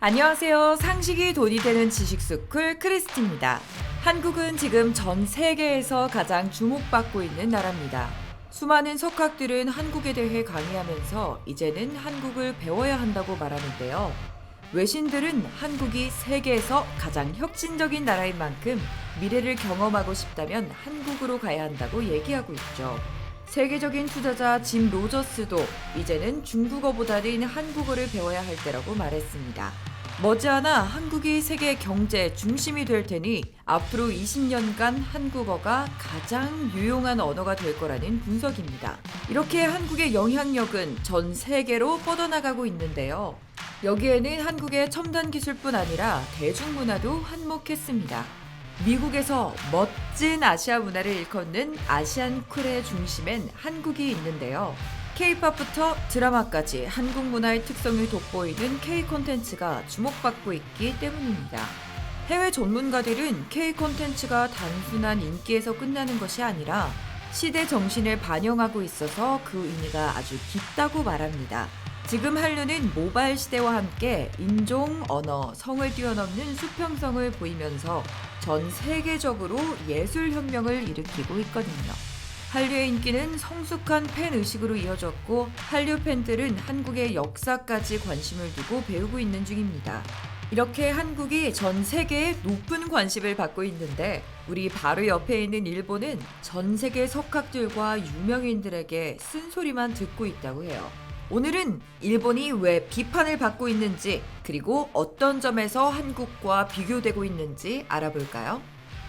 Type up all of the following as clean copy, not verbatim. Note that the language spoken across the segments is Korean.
안녕하세요. 상식이 돈이 되는 지식스쿨 크리스티입니다. 한국은 지금 전 세계에서 가장 주목받고 있는 나라입니다. 수많은 석학들은 한국에 대해 강의하면서 이제는 한국을 배워야 한다고 말하는데요. 외신들은 한국이 세계에서 가장 혁신적인 나라인 만큼 미래를 경험하고 싶다면 한국으로 가야 한다고 얘기하고 있죠. 세계적인 투자자 짐 로저스도 이제는 중국어보다는 한국어를 배워야 할 때라고 말했습니다. 머지않아 한국이 세계 경제 중심이 될 테니 앞으로 20년간 한국어가 가장 유용한 언어가 될 거라는 분석입니다. 이렇게 한국의 영향력은 전 세계로 뻗어나가고 있는데요. 여기에는 한국의 첨단 기술뿐 아니라 대중문화도 한몫했습니다. 미국에서 멋진 아시아 문화를 일컫는 아시안 쿨의 중심엔 한국이 있는데요. K-팝부터 드라마까지 한국 문화의 특성을 돋보이는 K 콘텐츠가 주목받고 있기 때문입니다. 해외 전문가들은 K 콘텐츠가 단순한 인기에서 끝나는 것이 아니라 시대 정신을 반영하고 있어서 그 의미가 아주 깊다고 말합니다. 지금 한류는 모바일 시대와 함께 인종, 언어, 성을 뛰어넘는 수평성을 보이면서 전 세계적으로 예술 혁명을 일으키고 있거든요. 한류의 인기는 성숙한 팬 의식으로 이어졌고 한류 팬들은 한국의 역사까지 관심을 두고 배우고 있는 중입니다. 이렇게 한국이 전 세계에 높은 관심을 받고 있는데 우리 바로 옆에 있는 일본은 전 세계 석학들과 유명인들에게 쓴소리만 듣고 있다고 해요. 오늘은 일본이 왜 비판을 받고 있는지 그리고 어떤 점에서 한국과 비교되고 있는지 알아볼까요?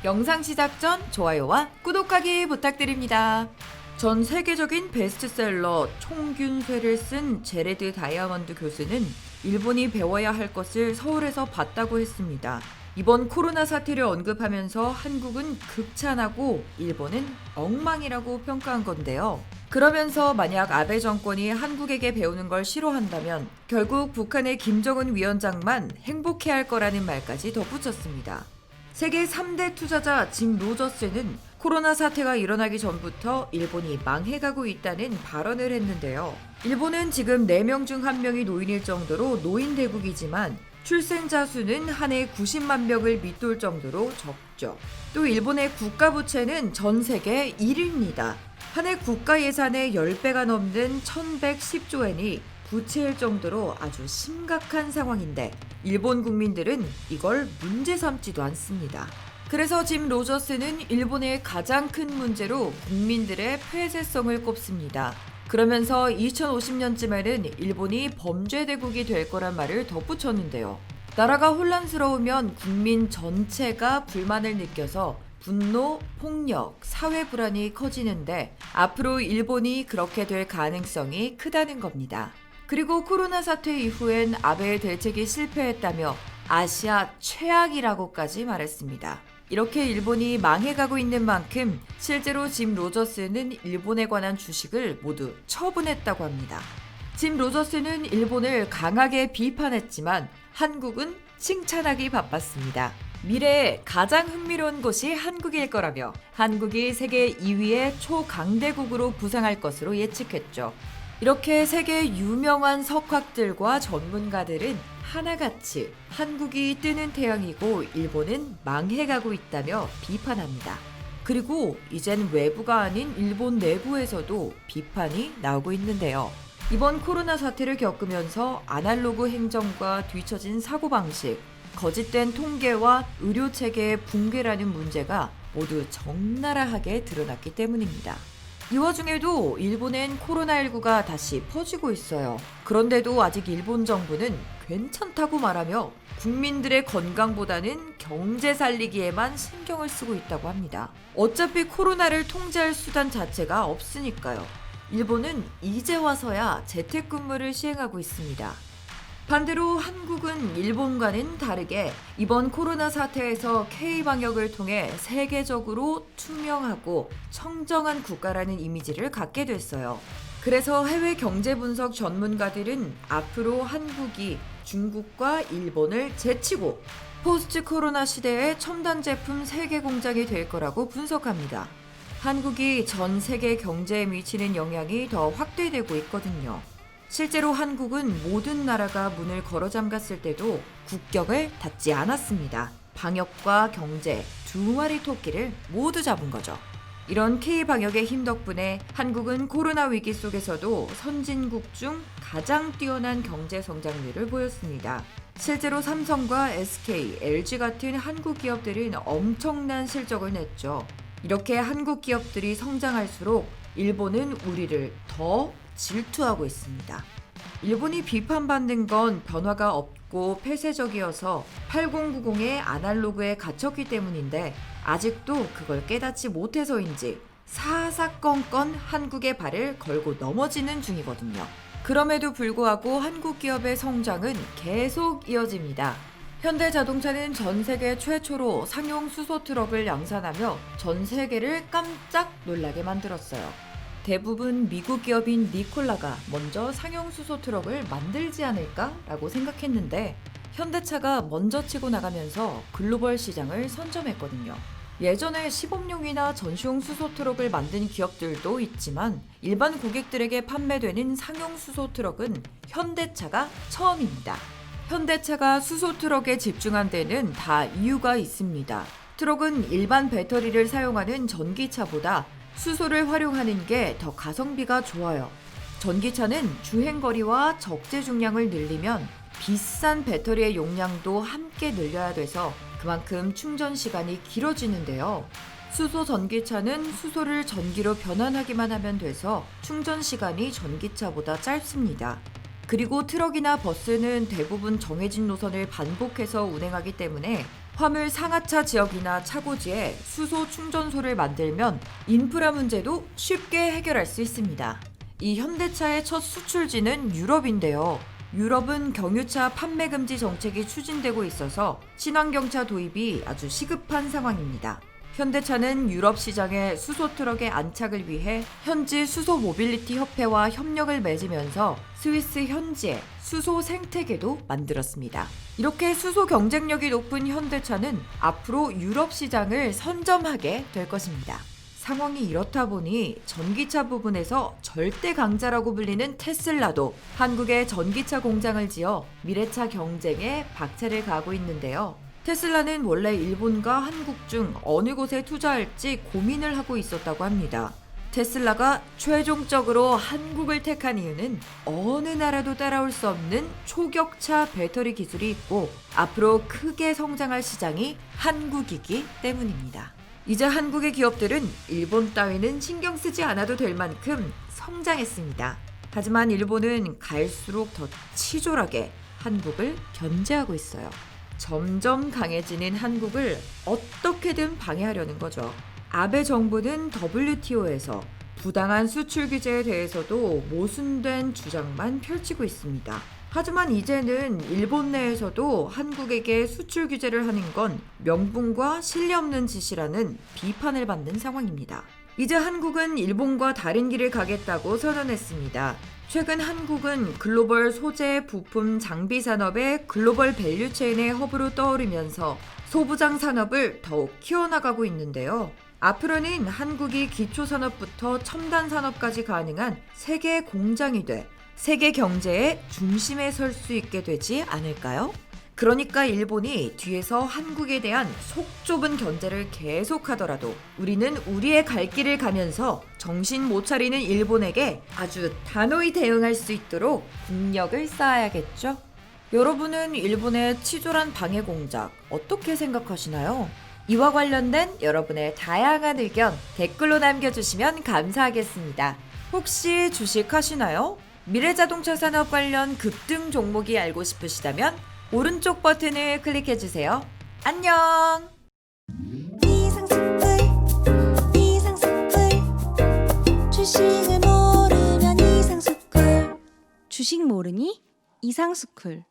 영상 시작 전 좋아요와 구독하기 부탁드립니다. 전 세계적인 베스트셀러 총균쇠를 쓴 제레드 다이아몬드 교수는 일본이 배워야 할 것을 서울에서 봤다고 했습니다. 이번 코로나 사태를 언급하면서 한국은 극찬하고 일본은 엉망이라고 평가한 건데요. 그러면서 만약 아베 정권이 한국에게 배우는 걸 싫어한다면 결국 북한의 김정은 위원장만 행복해할 거라는 말까지 덧붙였습니다. 세계 3대 투자자 짐 로저스는 코로나 사태가 일어나기 전부터 일본이 망해가고 있다는 발언을 했는데요. 일본은 지금 4명 중 1명이 노인일 정도로 노인 대국이지만 출생자 수는 한 해 90만 명을 밑돌 정도로 적죠. 또 일본의 국가 부채는 전 세계 1위입니다. 한 해 국가 예산의 10배가 넘는 1110조 엔이 부채일 정도로 아주 심각한 상황인데 일본 국민들은 이걸 문제 삼지도 않습니다. 그래서 짐 로저스는 일본의 가장 큰 문제로 국민들의 폐쇄성을 꼽습니다. 그러면서 2050년쯤에는 일본이 범죄 대국이 될 거란 말을 덧붙였는데요. 나라가 혼란스러우면 국민 전체가 불만을 느껴서 분노, 폭력, 사회 불안이 커지는데 앞으로 일본이 그렇게 될 가능성이 크다는 겁니다. 그리고 코로나 사태 이후엔 아베의 대책이 실패했다며 아시아 최악이라고까지 말했습니다. 이렇게 일본이 망해가고 있는 만큼 실제로 짐 로저스는 일본에 관한 주식을 모두 처분했다고 합니다. 짐 로저스는 일본을 강하게 비판했지만 한국은 칭찬하기 바빴습니다. 미래에 가장 흥미로운 곳이 한국일 거라며 한국이 세계 2위의 초강대국으로 부상할 것으로 예측했죠. 이렇게 세계 유명한 석학들과 전문가들은 하나같이 한국이 뜨는 태양이고 일본은 망해가고 있다며 비판합니다. 그리고 이젠 외부가 아닌 일본 내부에서도 비판이 나오고 있는데요. 이번 코로나 사태를 겪으면서 아날로그 행정과 뒤처진 사고방식, 거짓된 통계와 의료체계의 붕괴라는 문제가 모두 적나라하게 드러났기 때문입니다. 이 와중에도 일본엔 코로나19가 다시 퍼지고 있어요. 그런데도 아직 일본 정부는 괜찮다고 말하며 국민들의 건강보다는 경제 살리기에만 신경을 쓰고 있다고 합니다. 어차피 코로나를 통제할 수단 자체가 없으니까요. 일본은 이제 와서야 재택근무를 시행하고 있습니다. 반대로 한국은 일본과는 다르게 이번 코로나 사태에서 K-방역을 통해 세계적으로 투명하고 청정한 국가라는 이미지를 갖게 됐어요. 그래서 해외 경제 분석 전문가들은 앞으로 한국이 중국과 일본을 제치고 포스트 코로나 시대의 첨단 제품 세계 공장이 될 거라고 분석합니다. 한국이 전 세계 경제에 미치는 영향이 더 확대되고 있거든요. 실제로 한국은 모든 나라가 문을 걸어 잠갔을 때도 국격을 닫지 않았습니다. 방역과 경제 두 마리 토끼를 모두 잡은 거죠. 이런 K-방역의 힘 덕분에 한국은 코로나 위기 속에서도 선진국 중 가장 뛰어난 경제 성장률을 보였습니다. 실제로 삼성과 SK, LG 같은 한국 기업들은 엄청난 실적을 냈죠. 이렇게 한국 기업들이 성장할수록 일본은 우리를 더 질투하고 있습니다. 일본이 비판받는 건 변화가 없고 폐쇄적이어서 8090의 아날로그에 갇혔기 때문인데 아직도 그걸 깨닫지 못해서인지 사사건건 한국의 발을 걸고 넘어지는 중이거든요. 그럼에도 불구하고 한국 기업의 성장은 계속 이어집니다. 현대자동차는 전 세계 최초로 상용 수소 트럭을 양산하며 전 세계를 깜짝 놀라게 만들었어요. 대부분 미국 기업인 니콜라가 먼저 상용 수소 트럭을 만들지 않을까라고 생각했는데 현대차가 먼저 치고 나가면서 글로벌 시장을 선점했거든요. 예전에 시범용이나 전시용 수소 트럭을 만든 기업들도 있지만 일반 고객들에게 판매되는 상용 수소 트럭은 현대차가 처음입니다. 현대차가 수소 트럭에 집중한 데는 다 이유가 있습니다. 트럭은 일반 배터리를 사용하는 전기차보다 수소를 활용하는 게 더 가성비가 좋아요. 전기차는 주행거리와 적재 중량을 늘리면 비싼 배터리의 용량도 함께 늘려야 돼서 그만큼 충전 시간이 길어지는데요. 수소 전기차는 수소를 전기로 변환하기만 하면 돼서 충전 시간이 전기차보다 짧습니다. 그리고 트럭이나 버스는 대부분 정해진 노선을 반복해서 운행하기 때문에 화물 상하차 지역이나 차고지에 수소 충전소를 만들면 인프라 문제도 쉽게 해결할 수 있습니다. 이 현대차의 첫 수출지는 유럽인데요. 유럽은 경유차 판매 금지 정책이 추진되고 있어서 친환경차 도입이 아주 시급한 상황입니다. 현대차는 유럽 시장의 수소 트럭의 안착을 위해 현지 수소 모빌리티 협회와 협력을 맺으면서 스위스 현지의 수소 생태계도 만들었습니다. 이렇게 수소 경쟁력이 높은 현대차는 앞으로 유럽 시장을 선점하게 될 것입니다. 상황이 이렇다 보니 전기차 부분에서 절대 강자라고 불리는 테슬라도 한국에 전기차 공장을 지어 미래차 경쟁에 박차를 가하고 있는데요. 테슬라는 원래 일본과 한국 중 어느 곳에 투자할지 고민을 하고 있었다고 합니다. 테슬라가 최종적으로 한국을 택한 이유는 어느 나라도 따라올 수 없는 초격차 배터리 기술이 있고 앞으로 크게 성장할 시장이 한국이기 때문입니다. 이제 한국의 기업들은 일본 따위는 신경 쓰지 않아도 될 만큼 성장했습니다. 하지만 일본은 갈수록 더 치졸하게 한국을 견제하고 있어요. 점점 강해지는 한국을 어떻게든 방해하려는 거죠. 아베 정부는 WTO에서 부당한 수출 규제에 대해서도 모순된 주장만 펼치고 있습니다. 하지만 이제는 일본 내에서도 한국에게 수출 규제를 하는 건 명분과 신뢰 없는 짓이라는 비판을 받는 상황입니다. 이제 한국은 일본과 다른 길을 가겠다고 선언했습니다. 최근 한국은 글로벌 소재, 부품, 장비 산업의 글로벌 밸류체인의 허브로 떠오르면서 소부장 산업을 더욱 키워나가고 있는데요. 앞으로는 한국이 기초산업부터 첨단 산업까지 가능한 세계 공장이 돼 세계 경제의 중심에 설 수 있게 되지 않을까요? 그러니까 일본이 뒤에서 한국에 대한 속 좁은 견제를 계속하더라도 우리는 우리의 갈 길을 가면서 정신 못 차리는 일본에게 아주 단호히 대응할 수 있도록 국력을 쌓아야겠죠? 여러분은 일본의 치졸한 방해 공작 어떻게 생각하시나요? 이와 관련된 여러분의 다양한 의견 댓글로 남겨주시면 감사하겠습니다. 혹시 주식하시나요? 미래자동차 산업 관련 급등 종목이 알고 싶으시다면 오른쪽 버튼을 클릭해주세요. 안녕! 이상스쿨 주식을 모르면 이상스쿨 주식 모르니 이상스쿨